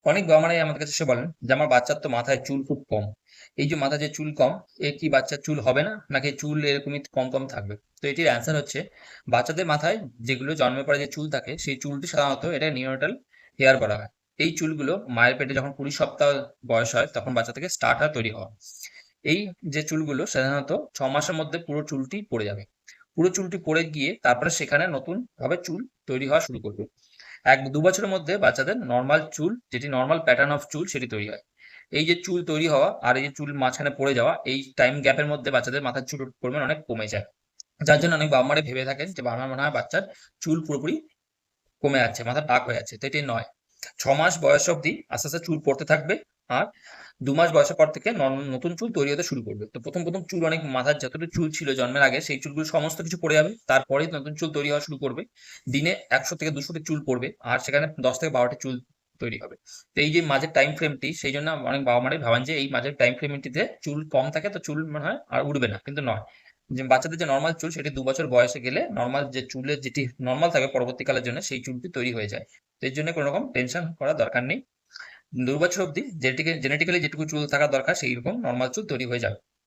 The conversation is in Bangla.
অনেক বাবা মারাই আমাদের কাছে এসে বলেন যে আমার বাচ্চার তো মাথায় চুল খুব কম। এই যে মাথায় যে চুল কম, এ কি বাচ্চার চুল হবে না, নাকি চুল এরকমই কম কম থাকবে? তো এটির অ্যান্সার হচ্ছে, বাচ্চাদের মাথায় যেগুলো জন্মের পরে যে চুল থাকে সেই চুলটি সাধারণত এটা নিওনাটাল হেয়ার বলা হয়। এই চুলগুলো মায়ের পেটে যখন 20 সপ্তাহ বয়স হয় তখন বাচ্চা থেকে স্টার্টার তৈরি হওয়া। এই যে চুলগুলো সাধারণত 6 মাসের মধ্যে পুরো চুলটি পড়ে যাবে। পুরো চুলটি পড়ে গিয়ে তারপরে সেখানে নতুন ভাবে চুল তৈরি হওয়া শুরু করবে। 1-2 বছরের মধ্যে বাচ্চাদের নর্মাল চুল, যেটি নর্মাল প্যাটার্ন অফ চুল, সেটি তৈরি হয়। এই যে চুল তৈরি হওয়া আর এই যে চুল মাঝখানে পড়ে যাওয়া, এই টাইম গ্যাপের মধ্যে বাচ্চাদের মাথার চুলের পরিমাণ অনেক কমে যায়। যার জন্য অনেক বাবা মারা ভেবে থাকেন যে আমার মনে হয় বাচ্চার চুল পুরোপুরি কমে যাচ্ছে, মাথা টাক হয়ে যাচ্ছে। তো এটি নয়। 6 মাস বয়স অবধি আস্তে আস্তে চুল পড়তে থাকবে। আর 2 মাস বয়সের পর থেকে নতুন চুল তৈরি হতে শুরু করবে। তো প্রথম প্রথম চুল অনেক, মাথার যতটুকু চুল ছিল জন্মের আগে সেই চুলগুলো সমস্ত কিছু পড়ে যাবে, তারপরেই নতুন চুল তৈরি হওয়া শুরু করবে। দিনে 100 থেকে 200টি চুল পড়বে, আর সেখানে 10 থেকে 12টি চুল তৈরি হবে। তো এই যে মাঝের টাইম ফ্রেমটি, সেই জন্য অনেক বাবা মারাই ভাবেন যে এই মাঝের টাইম ফ্রেমটিতে চুল কম থাকে, তো চুল মনে হয় আর উঠবে না, কিন্তু নয়। যে বাচ্চাদের যে নর্মাল চুল সেটি 2 বছর বয়সে গেলে নর্মাল যে চুলের যেটি নর্মাল থাকে পরবর্তীকালের জন্য সেই চুলটি তৈরি হয়ে যায়। তো এর জন্য কোনো রকম টেনশন করার দরকার নেই। 2 বছর অবধি জেনেটিক্যালি যেটুকু চুল থাকা দরকার সেই রকম নর্মাল চুল তৈরি হয়ে যাবে।